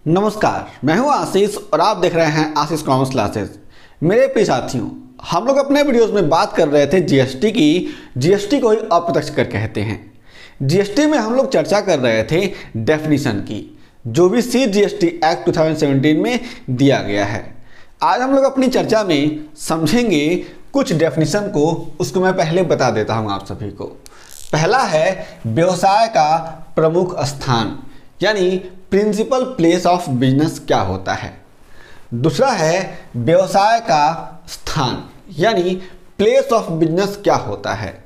नमस्कार, मैं हूं आशीष और आप देख रहे हैं आशीष कॉमर्स क्लासेस। मेरे प्रिय साथियों, हम लोग अपने वीडियोस में बात कर रहे थे जीएसटी की। जीएसटी को ही अप्रत्यक्ष कर कहते हैं। जीएसटी में हम लोग चर्चा कर रहे थे डेफिनेशन की, जो भी सीजीएसटी एक्ट 2017 में दिया गया है। आज हम लोग अपनी चर्चा में समझेंगे कुछ डेफिनेशन को। उसको मैं पहले बता देता हूँ आप सभी को। पहला है व्यवसाय का प्रमुख स्थान, यानी प्रिंसिपल प्लेस ऑफ बिजनेस क्या होता है। दूसरा है व्यवसाय का स्थान, यानी प्लेस ऑफ बिजनेस क्या होता है।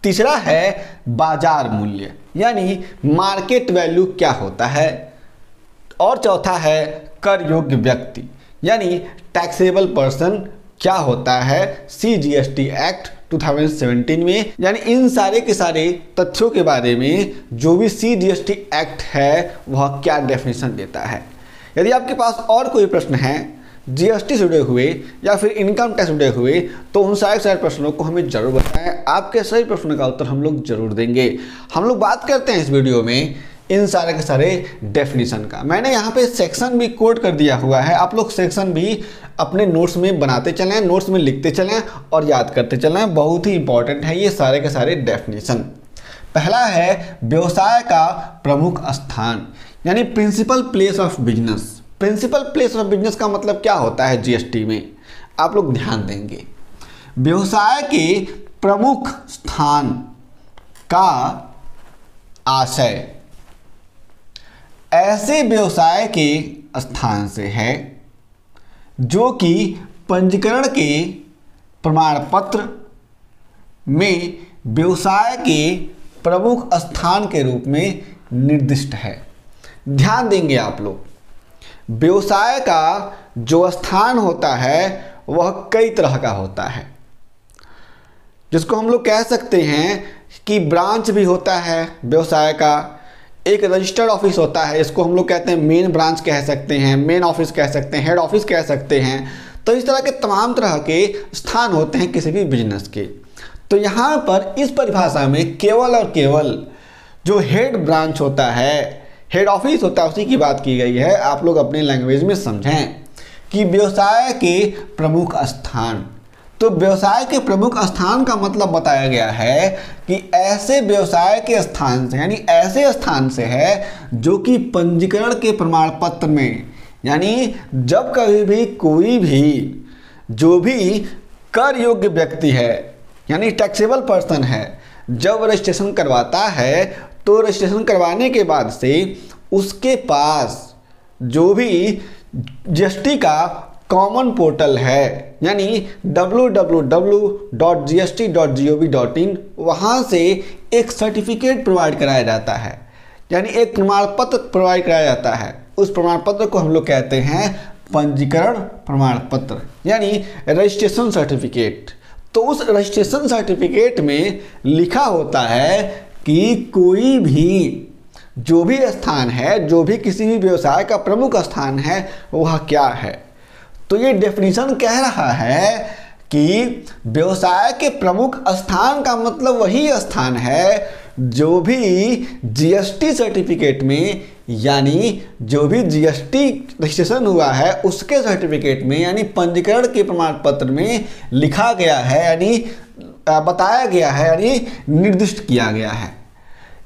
तीसरा है बाजार मूल्य, यानी मार्केट वैल्यू क्या होता है। और चौथा है कर योग्य व्यक्ति, यानी टैक्सेबल पर्सन क्या होता है सीजीएसटी एक्ट 2017 में। यानी इन सारे के सारे तथ्यों के बारे में जो भी सीजीएसटी एक्ट है वह क्या डेफिनेशन देता है। यदि आपके पास और कोई प्रश्न है जीएसटी से जुड़े हुए या फिर इनकम टैक्स जुड़े हुए, तो उन सारे प्रश्नों को हमें जरूर बताएं। आपके सभी प्रश्नों का उत्तर हम लोग जरूर देंगे। हम लोग बात करते हैं इस वीडियो में इन सारे के सारे डेफिनेशन का। मैंने यहाँ पे सेक्शन भी कोड कर दिया हुआ है। आप लोग सेक्शन भी अपने नोट्स में बनाते चलें, नोट्स में लिखते चलें और याद करते चलें। बहुत ही इंपॉर्टेंट है ये सारे के सारे डेफिनेशन। पहला है व्यवसाय का प्रमुख स्थान, यानी principal place of business. Principal place of business का मतलब क्या होता है जीएसटी में, आप लोग ध्यान देंगे। व्यवसाय के प्रमुख स्थान का आशय ऐसे व्यवसाय के स्थान से है जो कि पंजीकरण के प्रमाण पत्र में व्यवसाय के प्रमुख स्थान के रूप में निर्दिष्ट है। ध्यान देंगे आप लोग, व्यवसाय का जो स्थान होता है वह कई तरह का होता है, जिसको हम लोग कह सकते हैं कि ब्रांच भी होता है व्यवसाय का। एक रजिस्टर्ड ऑफिस होता है, इसको हम लोग कहते हैं मेन ब्रांच कह सकते हैं, मेन ऑफिस कह सकते हैं, हेड ऑफिस कह सकते हैं। तो इस तरह के तमाम तरह के स्थान होते हैं किसी भी बिजनेस के। तो यहाँ पर इस परिभाषा में केवल और केवल जो हेड ब्रांच होता है, हेड ऑफिस होता है, उसी की बात की गई है। आप लोग अपने लैंग्वेज में समझें कि व्यवसाय के प्रमुख स्थान। तो व्यवसाय के प्रमुख स्थान का मतलब बताया गया है कि ऐसे व्यवसाय के स्थान से, यानी ऐसे स्थान से है जो कि पंजीकरण के प्रमाण पत्र में, यानी जब कभी भी कोई भी जो भी कर योग्य व्यक्ति है, यानी टैक्सेबल पर्सन है, जब रजिस्ट्रेशन करवाता है तो रजिस्ट्रेशन करवाने के बाद से उसके पास जो भी जीएसटी का कॉमन पोर्टल है, यानी www.gst.gov.in, वहाँ से एक सर्टिफिकेट प्रोवाइड कराया जाता है, यानी एक प्रमाण पत्र प्रोवाइड कराया जाता है। उस प्रमाण पत्र को हम लोग कहते हैं पंजीकरण प्रमाण पत्र, यानी रजिस्ट्रेशन सर्टिफिकेट। तो उस रजिस्ट्रेशन सर्टिफिकेट में लिखा होता है कि कोई भी जो भी स्थान है, जो भी किसी भी व्यवसाय का प्रमुख स्थान है, वह क्या है। तो ये डेफिनेशन कह रहा है कि व्यवसाय के प्रमुख स्थान का मतलब वही स्थान है जो भी जीएसटी सर्टिफिकेट में, यानी जो भी जीएसटी रजिस्ट्रेशन हुआ है उसके सर्टिफिकेट में, यानी पंजीकरण के प्रमाण पत्र में लिखा गया है, यानी बताया गया है, यानी निर्दिष्ट किया गया है।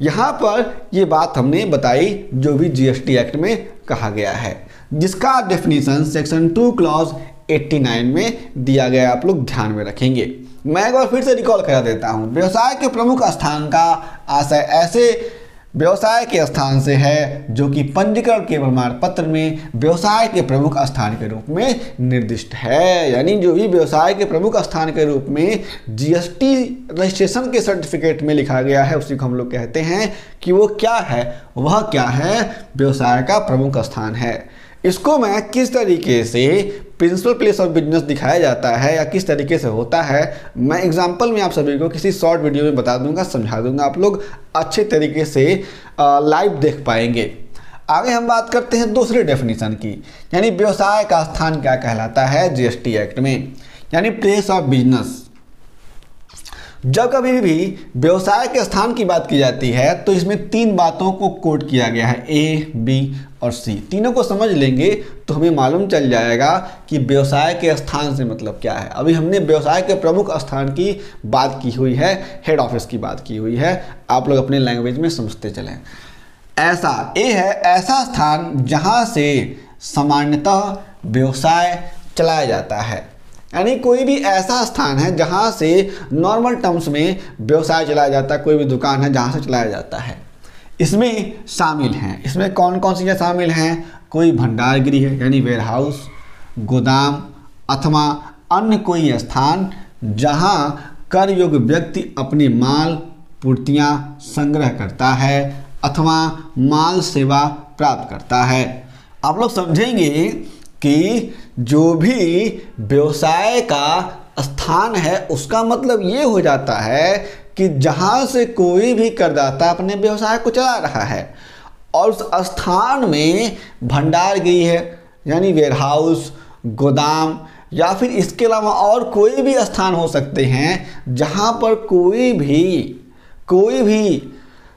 यहाँ पर ये बात हमने बताई जो भी जीएसटी एक्ट में कहा गया है, जिसका डेफिनेशन सेक्शन 2 क्लॉज 89 में दिया गया है। आप लोग ध्यान में रखेंगे। मैं एक बार फिर से रिकॉल करा देता हूँ। व्यवसाय के प्रमुख स्थान का आशय ऐसे व्यवसाय के स्थान से है जो कि पंजीकरण के प्रमाण पत्र में व्यवसाय के प्रमुख स्थान के रूप में निर्दिष्ट है। यानी जो भी व्यवसाय के प्रमुख स्थान के रूप में जीएसटी रजिस्ट्रेशन के सर्टिफिकेट में लिखा गया है, उसी को हम लोग कहते हैं कि वो क्या है, वह क्या है, व्यवसाय का प्रमुख स्थान है। इसको मैं किस तरीके से प्रिंसिपल प्लेस ऑफ बिजनेस दिखाया जाता है या किस तरीके से होता है, मैं एग्जांपल में आप सभी को किसी शॉर्ट वीडियो में बता दूंगा, समझा दूंगा। आप लोग अच्छे तरीके से लाइव देख पाएंगे। आगे हम बात करते हैं दूसरे डेफिनेशन की, यानी व्यवसाय का स्थान क्या कहलाता है जीएसटी एक्ट में, यानी प्लेस ऑफ बिजनेस। जब कभी भी व्यवसाय के स्थान की बात की जाती है तो इसमें 3 बातों को कोट किया गया है, ए, बी और सी। तीनों को समझ लेंगे तो हमें मालूम चल जाएगा कि व्यवसाय के स्थान से मतलब क्या है। अभी हमने व्यवसाय के प्रमुख स्थान की बात की हुई है, हेड ऑफिस की बात की हुई है, आप लोग अपने लैंग्वेज में समझते चलें। ऐसा, ए है ऐसा स्थान जहाँ से सामान्यतः व्यवसाय चलाया जाता है, यानी कोई भी ऐसा स्थान है जहाँ से नॉर्मल टर्म्स में व्यवसाय चलाया जाता है, कोई भी दुकान है जहाँ से चलाया जाता है। इसमें शामिल हैं, इसमें कौन कौन सी चीज़ें शामिल हैं, कोई भंडारगृह है यानी वेयर हाउस, गोदाम अथवा अन्य कोई स्थान जहाँ कर योग्य व्यक्ति अपने माल पूर्तियाँ संग्रह करता है अथवा माल सेवा प्राप्त करता है। आप लोग समझेंगे कि जो भी व्यवसाय का स्थान है उसका मतलब ये हो जाता है कि जहाँ से कोई भी करदाता अपने व्यवसाय को चला रहा है, और उस स्थान में भंडारगृह है यानी वेयर हाउस, गोदाम या फिर इसके अलावा और कोई भी स्थान हो सकते हैं जहाँ पर कोई भी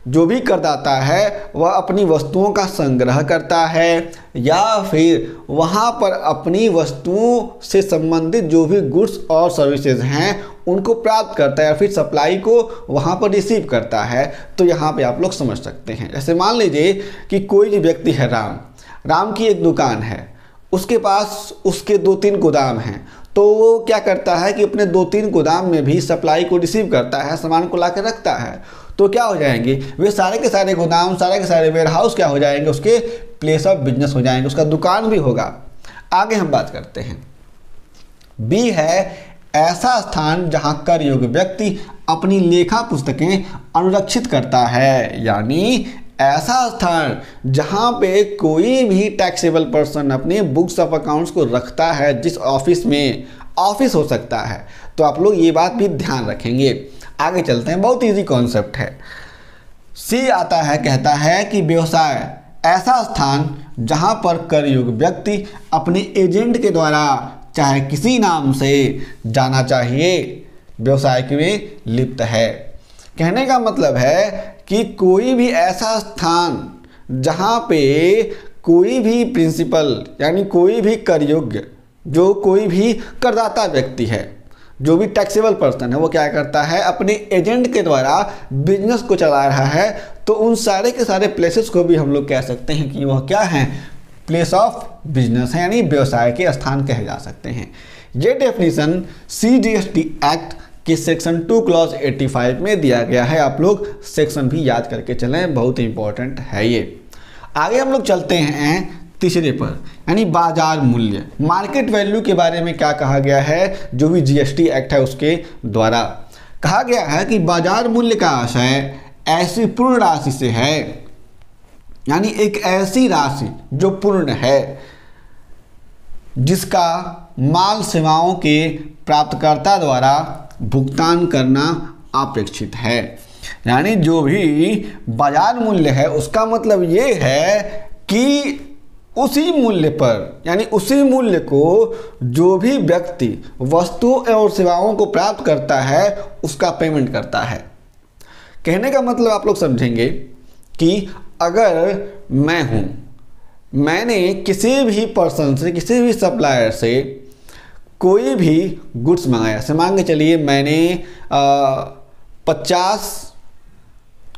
जो भी करदाता है वह अपनी वस्तुओं का संग्रह करता है या फिर वहाँ पर अपनी वस्तुओं से संबंधित जो भी गुड्स और सर्विसेज हैं उनको प्राप्त करता है या फिर सप्लाई को वहाँ पर रिसीव करता है। तो यहाँ पे आप लोग समझ सकते हैं, जैसे मान लीजिए कि कोई भी व्यक्ति है, राम की एक दुकान है, उसके पास उसके 2-3 गोदाम हैं, तो वो क्या करता है कि अपने 2-3 गोदाम में भी सप्लाई को रिसीव करता है, सामान को ला कर रखता है। तो क्या हो जाएंगे, वे सारे के सारे गोदाम, सारे के सारे वेयर हाउस क्या हो जाएंगे, उसके प्लेस ऑफ बिजनेस हो जाएंगे, उसका दुकान भी होगा। आगे हम बात करते हैं, बी है ऐसा स्थान जहां कर योग्य व्यक्ति अपनी लेखा पुस्तकें अनुरक्षित करता है, यानी ऐसा स्थान जहां पे कोई भी टैक्सेबल पर्सन अपने बुक्स ऑफ अकाउंट्स को रखता है, जिस ऑफिस में, ऑफिस हो सकता है। तो आप लोग ये बात भी ध्यान रखेंगे। आगे चलते हैं, बहुत इजी कॉन्सेप्ट है। सी आता है, कहता है कि व्यवसाय ऐसा स्थान जहां पर कर योग्य व्यक्ति अपने एजेंट के द्वारा चाहे किसी नाम से जाना चाहिए व्यवसाय में लिप्त है। कहने का मतलब है कि कोई भी ऐसा स्थान जहां पे कोई भी प्रिंसिपल यानी कोई भी कर योग्य, जो कोई भी करदाता व्यक्ति है, जो भी टैक्सेबल पर्सन है, वो क्या करता है, अपने एजेंट के द्वारा बिजनेस को चला रहा है, तो उन सारे के सारे प्लेसेस को भी हम लोग कह सकते हैं कि वह क्या है, प्लेस ऑफ बिजनेस है, यानी व्यवसाय के स्थान कहे जा सकते हैं। ये डेफिनेशन CGST एक्ट के सेक्शन 2 क्लॉज 85 में दिया गया है। आप लोग सेक्शन भी याद करके चलें, बहुत इंपॉर्टेंट है ये। आगे हम लोग चलते हैं तीसरे पर, यानी बाजार मूल्य, मार्केट वैल्यू के बारे में क्या कहा गया है, जो भी GST एक्ट है उसके द्वारा कहा गया है कि बाजार मूल्य का आशय ऐसी पूर्ण राशि से है, यानी एक ऐसी राशि जो पूर्ण है जिसका माल सेवाओं के प्राप्तकर्ता द्वारा भुगतान करना अपेक्षित है। यानी जो भी बाजार मूल्य है उसका मतलब ये है कि उसी मूल्य पर, यानी उसी मूल्य को जो भी व्यक्ति वस्तुओं और सेवाओं को प्राप्त करता है उसका पेमेंट करता है। कहने का मतलब आप लोग समझेंगे कि अगर मैं हूँ, मैंने किसी भी पर्सन से, किसी भी सप्लायर से कोई भी गुड्स मंगाया, से मान के चलिए मैंने 50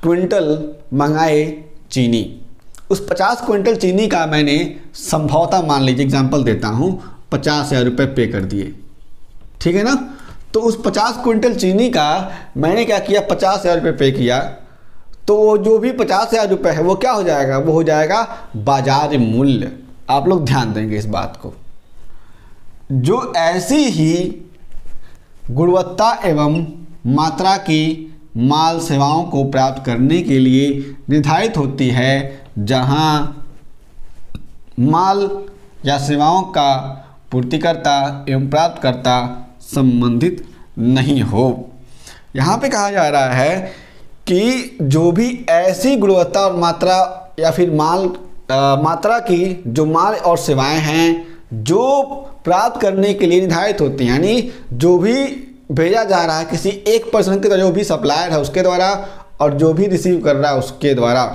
क्विंटल मंगाए चीनी, उस 50 क्विंटल चीनी का मैंने संभवतः, मान लीजिए एग्जांपल देता हूँ, 50,000 रुपये पे कर दिए, ठीक है ना। तो उस 50 क्विंटल चीनी का मैंने क्या किया, 50,000 रुपये पे किया, तो जो भी 50,000 रुपये है वो क्या हो जाएगा, वो हो जाएगा बाजार मूल्य। आप लोग ध्यान देंगे इस बात को। जो ऐसी ही गुणवत्ता एवं मात्रा की माल सेवाओं को प्राप्त करने के लिए निर्धारित होती है, जहां माल या सेवाओं का पूर्तिकर्ता एवं प्राप्तकर्ता संबंधित नहीं हो। यहाँ पे कहा जा रहा है कि जो भी ऐसी गुणवत्ता और मात्रा या फिर मात्रा की जो माल और सेवाएं हैं जो प्राप्त करने के लिए निर्धारित होती हैं, यानी जो भी भेजा जा रहा है किसी एक पर्सन के द्वारा, जो भी सप्लायर है उसके द्वारा और जो भी रिसीव कर रहा है उसके द्वारा।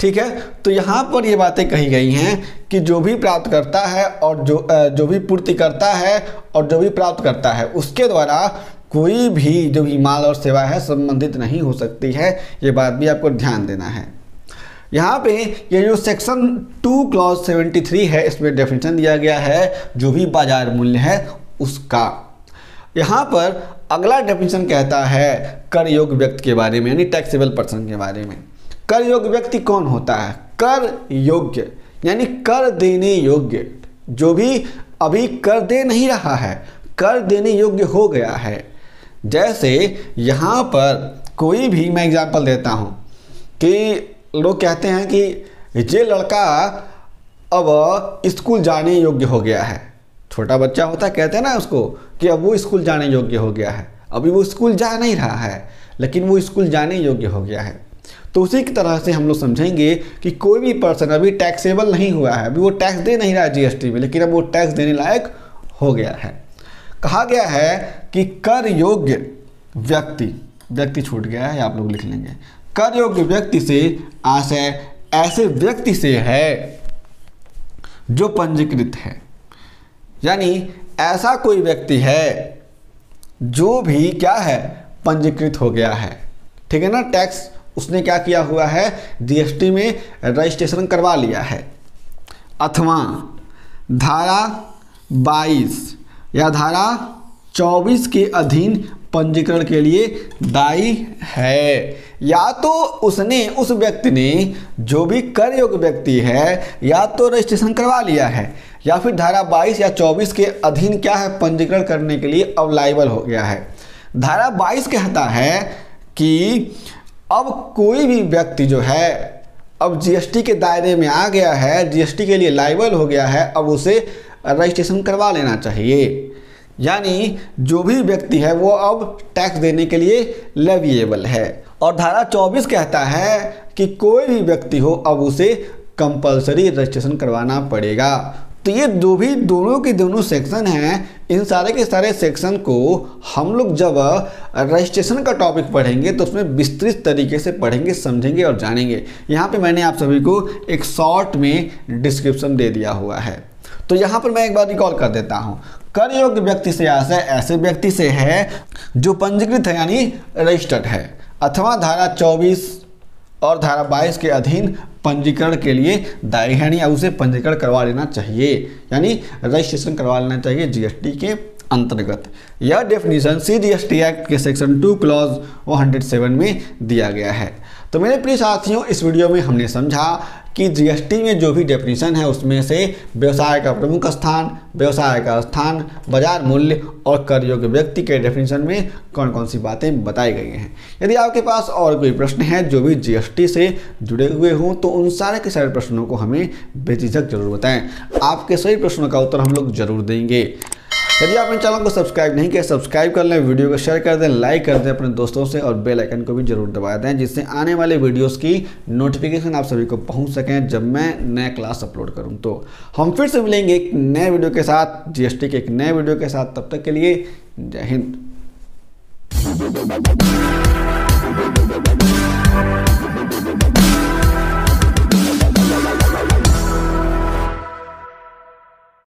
ठीक है, तो यहाँ पर ये बातें कही गई हैं कि जो भी प्राप्त करता है और जो भी पूर्ति करता है और जो भी प्राप्त करता है उसके द्वारा कोई भी जो भी माल और सेवा है संबंधित नहीं हो सकती है। ये बात भी आपको ध्यान देना है। यहाँ पे ये जो सेक्शन 2 क्लॉज 73 है, इसमें डेफिनेशन दिया गया है जो भी बाजार मूल्य है उसका। यहाँ पर अगला डेफिनेशन कहता है कर योग्य व्यक्ति के बारे में, यानी टैक्सेबल पर्सन के बारे में। कर योग्य व्यक्ति कौन होता है? कर योग्य यानी कर देने योग्य, जो भी अभी कर दे नहीं रहा है, कर देने योग्य हो गया है। जैसे यहाँ पर कोई भी, मैं एग्जांपल देता हूँ कि लोग कहते हैं कि ये लड़का अब स्कूल जाने योग्य हो गया है। छोटा बच्चा होता है, कहते हैं ना उसको कि अब वो स्कूल जाने योग्य हो गया है। अभी वो स्कूल जा नहीं रहा है लेकिन वो स्कूल जाने योग्य हो गया है। तो उसी की तरह से हम लोग समझेंगे कि कोई भी पर्सन अभी टैक्सेबल नहीं हुआ है, अभी वो टैक्स दे नहीं रहा है जीएसटी में, लेकिन अब वो टैक्स देने लायक हो गया है। कहा गया है कि कर योग्य व्यक्ति छूट गया है, आप लोग लिख लेंगे। कर योग्य व्यक्ति से आशय ऐसे व्यक्ति से है जो पंजीकृत है, यानी ऐसा कोई व्यक्ति है जो भी क्या है, पंजीकृत हो गया है। ठीक है ना, टैक्स उसने क्या किया हुआ है, जीएसटी में रजिस्ट्रेशन करवा लिया है, अथवा धारा 22 या धारा 24 के अधीन पंजीकरण के लिए दायी है। या तो उसने, उस व्यक्ति ने, जो भी कर योग्य व्यक्ति है, या तो रजिस्ट्रेशन करवा लिया है या फिर धारा 22 या 24 के अधीन क्या है, पंजीकरण करने के लिए अब लायबल हो गया है। धारा 22 कहता है कि अब कोई भी व्यक्ति जो है अब जीएसटी के दायरे में आ गया है, जीएसटी के लिए लायबल हो गया है, अब उसे रजिस्ट्रेशन करवा लेना चाहिए। यानी जो भी व्यक्ति है वो अब टैक्स देने के लिए लेविएबल है। और धारा 24 कहता है कि कोई भी व्यक्ति हो अब उसे कंपलसरी रजिस्ट्रेशन करवाना पड़ेगा। तो ये जो भी दोनों के दोनों सेक्शन हैं, इन सारे के सारे सेक्शन को हम लोग जब रजिस्ट्रेशन का टॉपिक पढ़ेंगे तो उसमें विस्तृत तरीके से पढ़ेंगे, समझेंगे और जानेंगे। यहाँ पे मैंने आप सभी को एक शॉर्ट में डिस्क्रिप्शन दे दिया हुआ है। तो यहाँ पर मैं एक बार रिकॉल कर देता हूँ। कर योग्य व्यक्ति से आशय ऐसे व्यक्ति से है जो पंजीकृत है यानी रजिस्टर्ड है, अथवा धारा 24 और धारा 22 के अधीन पंजीकरण के लिए दायी है, यानी उसे पंजीकरण करवा लेना चाहिए, यानी रजिस्ट्रेशन करवा लेना चाहिए जीएसटी के अंतर्गत। यह डेफिनेशन सीजीएसटी एक्ट के सेक्शन 2 क्लॉज 107 में दिया गया है। तो मेरे प्रिय साथियों, इस वीडियो में हमने समझा कि जीएसटी में जो भी डेफिनेशन है उसमें से व्यवसाय का प्रमुख स्थान, व्यवसाय का स्थान, बाजार मूल्य और कर योग्य व्यक्ति के डेफिनेशन में कौन कौन सी बातें बताई गई हैं। यदि आपके पास और कोई प्रश्न है जो भी जीएसटी से जुड़े हुए हों तो उन सारे के सारे प्रश्नों को हमें बेझिझक जरूर बताएं। आपके सही प्रश्नों का उत्तर हम लोग जरूर देंगे। यदि आपने चैनल को सब्सक्राइब नहीं किया, सब्सक्राइब कर लें, वीडियो को शेयर कर दें, लाइक कर दें अपने दोस्तों से और बेल आइकन को भी जरूर दबा दें, जिससे आने वाले वीडियोस की नोटिफिकेशन आप सभी को पहुंच सकें जब मैं नया क्लास अपलोड करूं। तो हम फिर से मिलेंगे एक नए वीडियो के साथ, जीएसटी के एक नए वीडियो के साथ। तब तक के लिए जय हिंद।